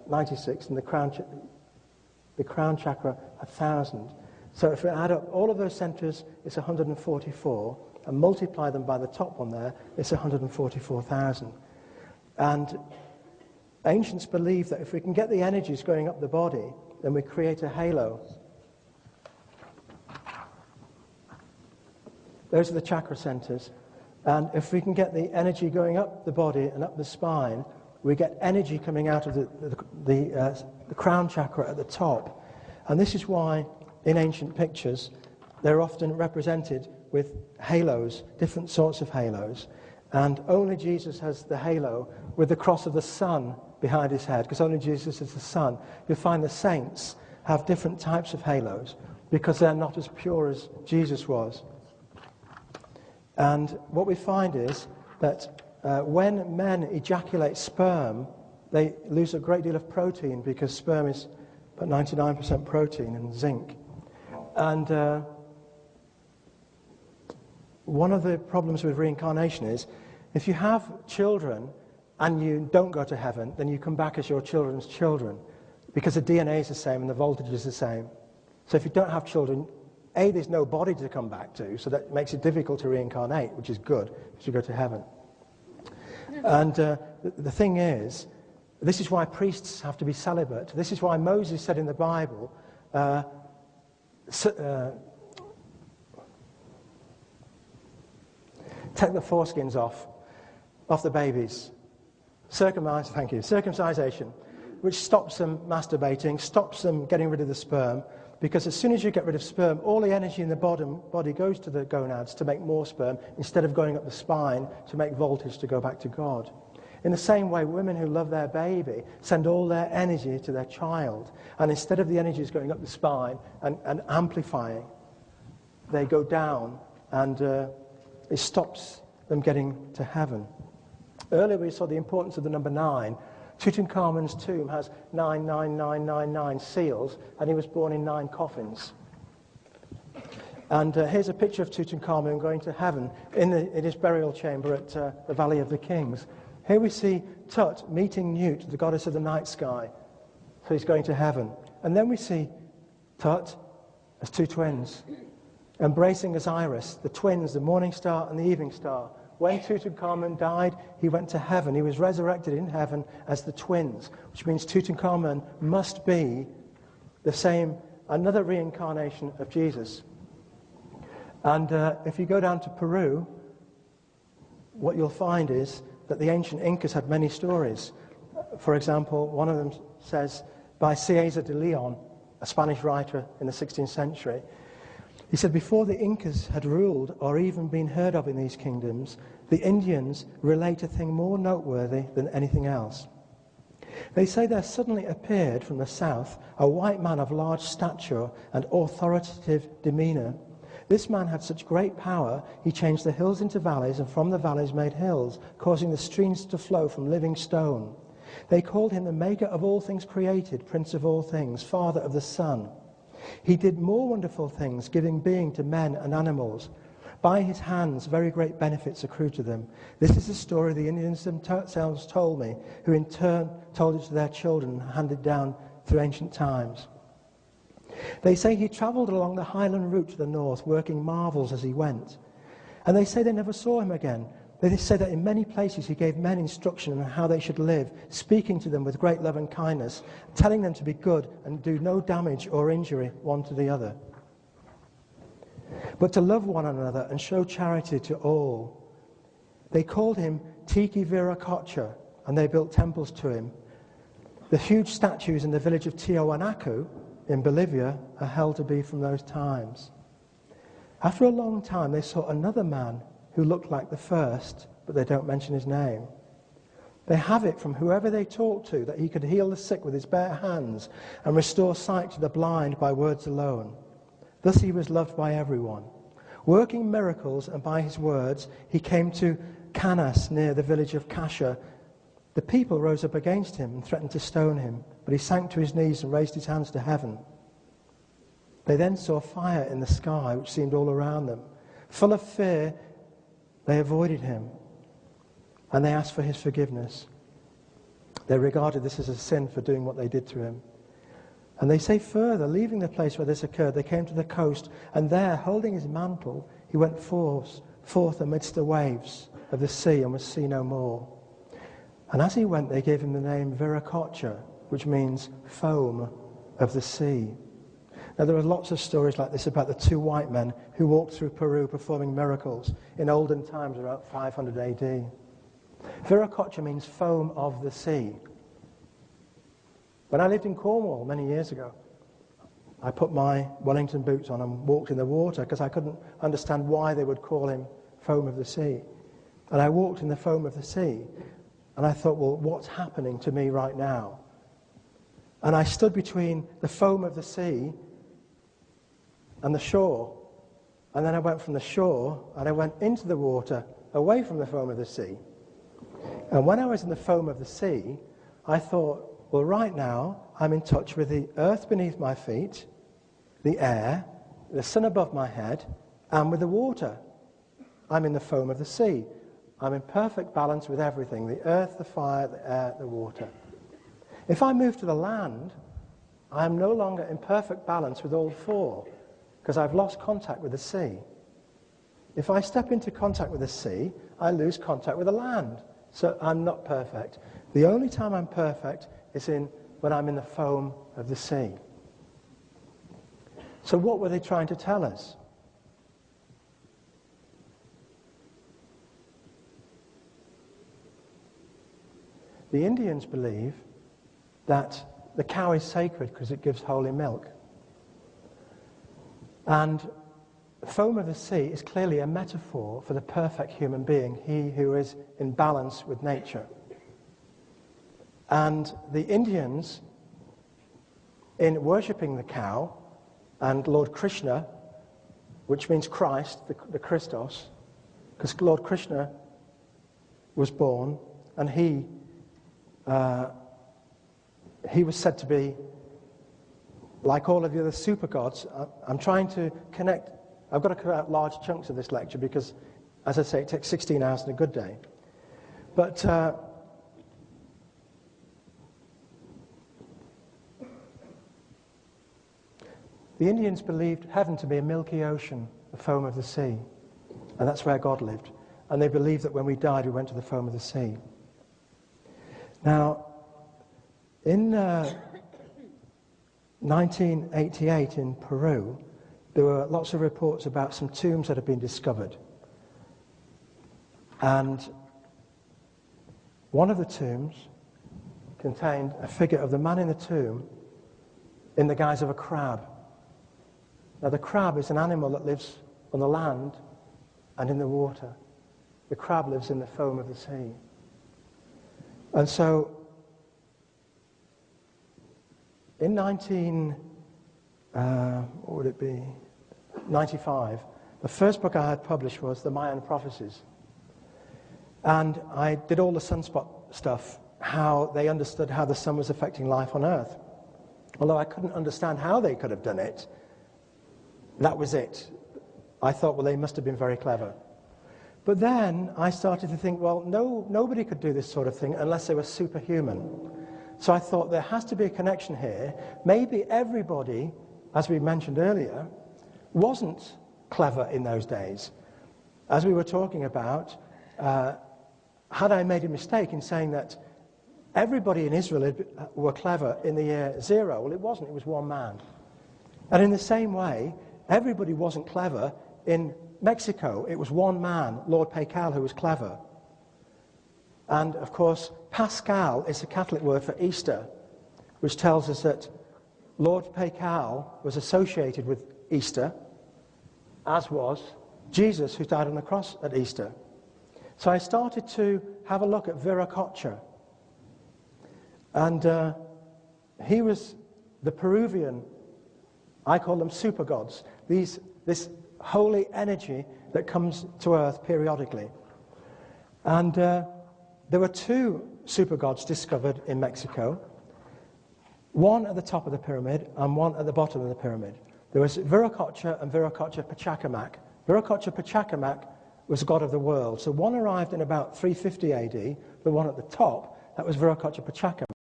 96, and the crown chakra 1,000. So if we add up all of those centers, it's 144, and multiply them by the top one there, it's 144,000. And ancients believe that if we can get the energies going up the body, then we create a halo. Those are the chakra centers. And if we can get the energy going up the body and up the spine, we get energy coming out of the crown chakra at the top. And this is why in ancient pictures they're often represented with halos, different sorts of halos. And only Jesus has the halo with the cross of the sun behind his head, because only Jesus is the sun. You'll find the saints have different types of halos because they're not as pure as Jesus was. And what we find is that when men ejaculate sperm, they lose a great deal of protein, because sperm is about 99% protein and zinc. And one of the problems with reincarnation is, if you have children and you don't go to heaven, then you come back as your children's children, because the DNA is the same and the voltage is the same. So if you don't have children, A, there's no body to come back to, so that makes it difficult to reincarnate, which is good, because you go to heaven. And the thing is, this is why priests have to be celibate. This is why Moses said in the Bible, take the foreskins off the babies. Circumcision, which stops them masturbating, stops them getting rid of the sperm, because as soon as you get rid of sperm, all the energy in the body goes to the gonads to make more sperm, instead of going up the spine to make voltage to go back to God. In the same way, women who love their baby send all their energy to their child, and instead of the energies going up the spine and amplifying, they go down, and it stops them getting to heaven. Earlier we saw the importance of the number 9. Tutankhamun's tomb has 99999 seals, and he was born in 9 coffins. And here's a picture of Tutankhamun going to heaven in his burial chamber at the Valley of the Kings. Here we see Tut meeting Nut, the goddess of the night sky. So he's going to heaven. And then we see Tut as 2 twins, embracing Osiris, the twins, the morning star and the evening star. When Tutankhamun died, he went to heaven. He was resurrected in heaven as the twins, which means Tutankhamun must be the same, another reincarnation of Jesus. And if you go down to Peru, what you'll find is that the ancient Incas had many stories. For example, one of them says, by Cieza de Leon, a Spanish writer in the 16th century, he said, before the Incas had ruled or even been heard of in these kingdoms, the Indians relate a thing more noteworthy than anything else. They say there suddenly appeared from the south a white man of large stature and authoritative demeanor. This man had such great power, he changed the hills into valleys, and from the valleys made hills, causing the streams to flow from living stone. They called him the maker of all things created, prince of all things, father of the sun. He did more wonderful things, giving being to men and animals. By his hands, very great benefits accrue to them. This is the story the Indians themselves told me, who in turn told it to their children and handed down through ancient times. They say he travelled along the highland route to the north, working marvels as he went. And they say they never saw him again. They say that in many places he gave men instruction on how they should live, speaking to them with great love and kindness, telling them to be good and do no damage or injury one to the other, but to love one another and show charity to all. They called him Tiki Viracocha, and they built temples to him. The huge statues in the village of Tiahuanaco in Bolivia are held to be from those times. After a long time, they saw another man who looked like the first, but they don't mention his name. They have it from whoever they talk to that he could heal the sick with his bare hands and restore sight to the blind by words alone. Thus he was loved by everyone. Working miracles, and by his words, he came to Canas near the village of Kasha. The people rose up against him and threatened to stone him, but he sank to his knees and raised his hands to heaven. They then saw fire in the sky, which seemed all around them. Full of fear, they avoided him, and they asked for his forgiveness. They regarded this as a sin for doing what they did to him. And they say further, leaving the place where this occurred, they came to the coast, and there, holding his mantle, he went forth amidst the waves of the sea and was seen no more. And as he went, they gave him the name Viracocha, which means foam of the sea. Now, there are lots of stories like this about the two white men who walked through Peru performing miracles in olden times, around 500 AD. Viracocha means foam of the sea. When I lived in Cornwall many years ago, I put my Wellington boots on and walked in the water because I couldn't understand why they would call him foam of the sea. And I walked in the foam of the sea, and I thought, well, what's happening to me right now? And I stood between the foam of the sea and the shore. And then I went from the shore and I went into the water away from the foam of the sea. And when I was in the foam of the sea, I thought, well, right now I'm in touch with the earth beneath my feet, the air, the sun above my head, and with the water. I'm in the foam of the sea. I'm in perfect balance with everything, the earth, the fire, the air, the water. If I move to the land, I am no longer in perfect balance with all four, because I've lost contact with the sea. If I step into contact with the sea, I lose contact with the land. So I'm not perfect. The only time I'm perfect is when I'm in the foam of the sea. So what were they trying to tell us? The Indians believe that the cow is sacred because it gives holy milk. And the foam of the sea is clearly a metaphor for the perfect human being, he who is in balance with nature. And the Indians, in worshipping the cow and Lord Krishna, which means Christ, the Christos, because Lord Krishna was born, and he was said to be like all of the other super gods. I'm trying to connect. I've got to cut out large chunks of this lecture because, as I say, it takes 16 hours in a good day. But the Indians believed heaven to be a milky ocean, the foam of the sea. And that's where God lived. And they believed that when we died, we went to the foam of the sea. Now, in 1988 in Peru, there were lots of reports about some tombs that had been discovered. And one of the tombs contained a figure of the man in the tomb in the guise of a crab. Now, the crab is an animal that lives on the land and in the water. The crab lives in the foam of the sea. And so, in 95, the first book I had published was The Mayan Prophecies. And I did all the sunspot stuff, how they understood how the sun was affecting life on Earth. Although I couldn't understand how they could have done it, that was it. I thought, well, they must have been very clever. But then I started to think, well, nobody could do this sort of thing unless they were superhuman. So I thought there has to be a connection here. Maybe everybody, as we mentioned earlier, wasn't clever in those days. As we were talking about, had I made a mistake in saying that everybody in Israel were clever in the year 0? Well, it wasn't. It was one man. And in the same way, everybody wasn't clever in Mexico. It was one man, Lord Pacal, who was clever. And, of course, Pascal is the Catholic word for Easter, which tells us that Lord Pacal was associated with Easter, as was Jesus, who died on the cross at Easter. So I started to have a look at Viracocha. And he was the Peruvian, I call them super gods, this holy energy that comes to earth periodically. And there were two super gods discovered in Mexico, one at the top of the pyramid and one at the bottom of the pyramid. There was Viracocha and Viracocha Pachacamac. Viracocha Pachacamac was god of the world. So one arrived in about 350 AD, the one at the top, That was Viracocha Pachacum.